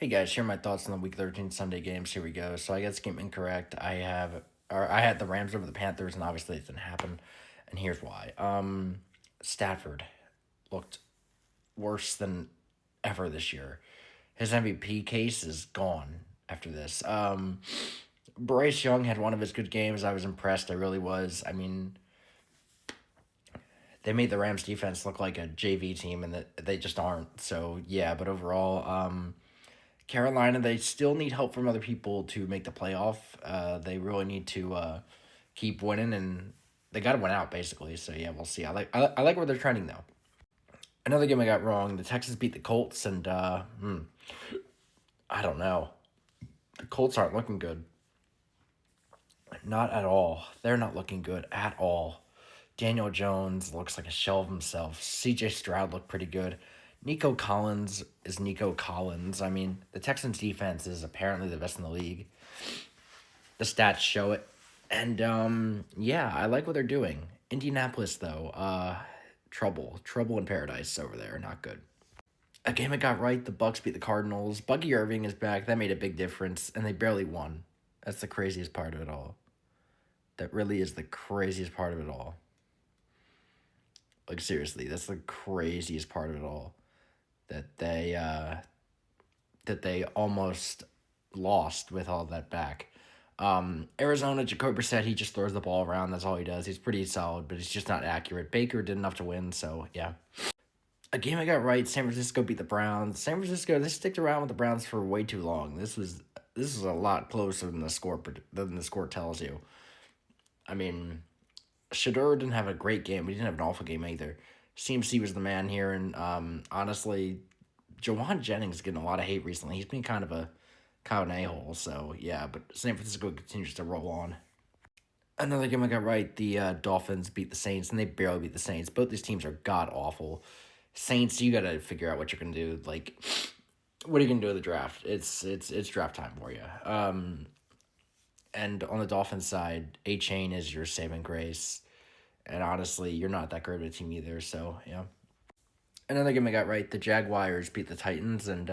Hey guys, here are my thoughts on the Week 13 Sunday games. Here we go. So I guess game incorrect. I had the Rams over the Panthers, and obviously it didn't happen. And here's why. Stafford looked worse than ever this year. His MVP case is gone after this. Bryce Young had one of his good games. I was impressed. I really was. I mean, they made the Rams defense look like a JV team, and that they just aren't. So yeah, but overall, Carolina, they still need help from other people to make the playoff. They really need to keep winning, and they got to win out basically. So yeah, we'll see. I like where they're trending though. Another game I got wrong. The Texans beat the Colts, and I don't know. The Colts aren't looking good. Not at all. They're not looking good at all. Daniel Jones looks like a shell of himself. C.J. Stroud looked pretty good. Nico Collins is Nico Collins. I mean, the Texans defense is apparently the best in the league. The stats show it. And yeah, I like what they're doing. Indianapolis though, trouble in paradise over there, not good. A game I got right, the Bucks beat the Cardinals. Buggy Irving is back. That made a big difference, and they barely won. That's the craziest part of it all. That really is the craziest part of it all. Like seriously, that's the craziest part of it all. That they almost lost with all that back. Arizona, Jacoby said he just throws the ball around. That's all he does. He's pretty solid, but he's just not accurate. Baker did enough to win, so yeah. A game I got right. San Francisco beat the Browns. San Francisco, they sticked around with the Browns for way too long. This was a lot closer than the score tells you. I mean, Shador didn't have a great game, but he didn't have an awful game either. CMC was the man here, and honestly, Jawan Jennings is getting a lot of hate recently. He's been kind of an a-hole, so yeah, but San Francisco continues to roll on. Another game I got right, the Dolphins beat the Saints, and they barely beat the Saints. Both these teams are god-awful. Saints, you got to figure out what you're going to do. Like, what are you going to do with the draft? It's draft time for you. And on the Dolphins side, A-Chain is your saving grace. And honestly, you're not that great of a team either, so yeah. Another game I got right, the Jaguars beat the Titans, and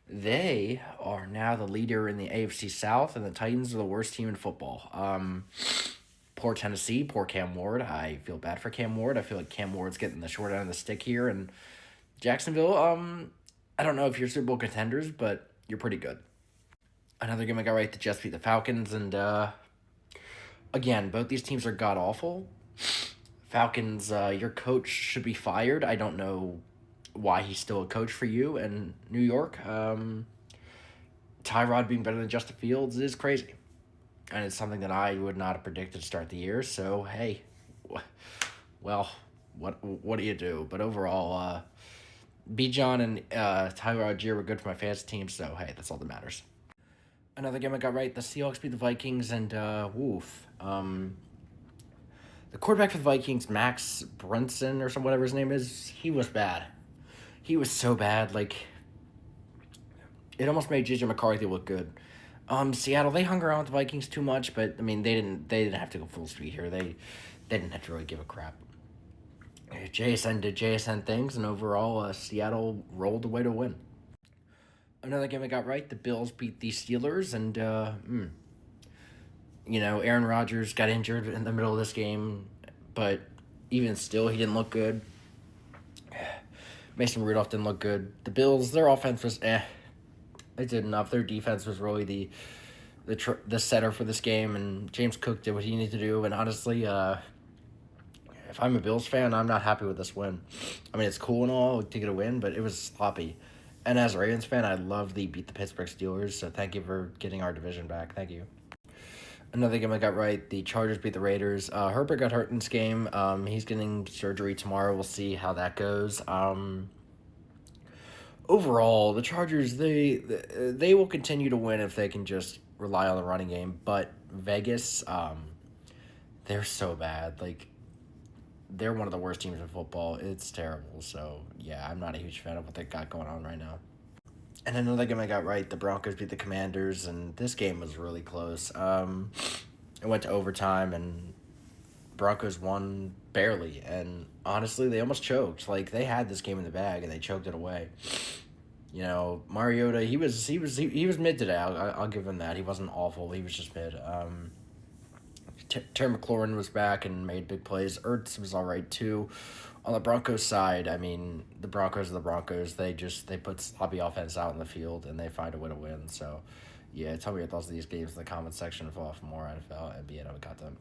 they are now the leader in the AFC South, and the Titans are the worst team in football. Poor Tennessee, poor Cam Ward. I feel bad for Cam Ward. I feel like Cam Ward's getting the short end of the stick here, and Jacksonville, I don't know if you're Super Bowl contenders, but you're pretty good. Another game I got right, the Jets beat the Falcons, and again, both these teams are god-awful. Falcons, your coach should be fired. I don't know why he's still a coach for you in New York. Tyrod being better than Justin Fields is crazy. And it's something that I would not have predicted to start the year. So, hey, well, what do you do? But overall, Bijan and Tyrod Algier were good for my fantasy team. So, hey, that's all that matters. Another game I got right, the Seahawks beat the Vikings, and woof. The quarterback for the Vikings, Max Brunson or some whatever his name is, he was bad. He was so bad, like it almost made JJ McCarthy look good. Seattle, they hung around with the Vikings too much, but I mean they didn't have to go full speed here. They didn't have to really give a crap. JSN did JSN things, and overall, Seattle rolled away to win. Another game I got right, the Bills beat the Steelers, and Aaron Rodgers got injured in the middle of this game, but even still, he didn't look good. Mason Rudolph didn't look good. The Bills, their offense was They did enough. Their defense was really the setter for this game, and James Cook did what he needed to do. And honestly, if I'm a Bills fan, I'm not happy with this win. I mean, it's cool and all to get a win, but it was sloppy. And as a Ravens fan, I love the beat the Pittsburgh Steelers, so thank you for getting our division back. Thank you. Another game I got right, the Chargers beat the Raiders. Herbert got hurt in this game. He's getting surgery tomorrow. We'll see how that goes. Overall, the Chargers, they will continue to win if they can just rely on the running game. But Vegas, they're so bad. Like, they're one of the worst teams in football. It's terrible. So, yeah, I'm not a huge fan of what they got going on right now. And another game I got right, the Broncos beat the Commanders, and this game was really close. It went to overtime, and Broncos won barely. And honestly, they almost choked. Like, they had this game in the bag, and they choked it away. You know, Mariota, he was mid today. I'll give him that. He wasn't awful. He was just mid. Terry McLaurin was back and made big plays. Ertz was all right too. On the Broncos side, I mean, the Broncos are the Broncos. They put sloppy offense out in the field and they find a way to win. So, yeah, tell me your thoughts on these games in the comment section. Follow for more NFL and be it. I got them.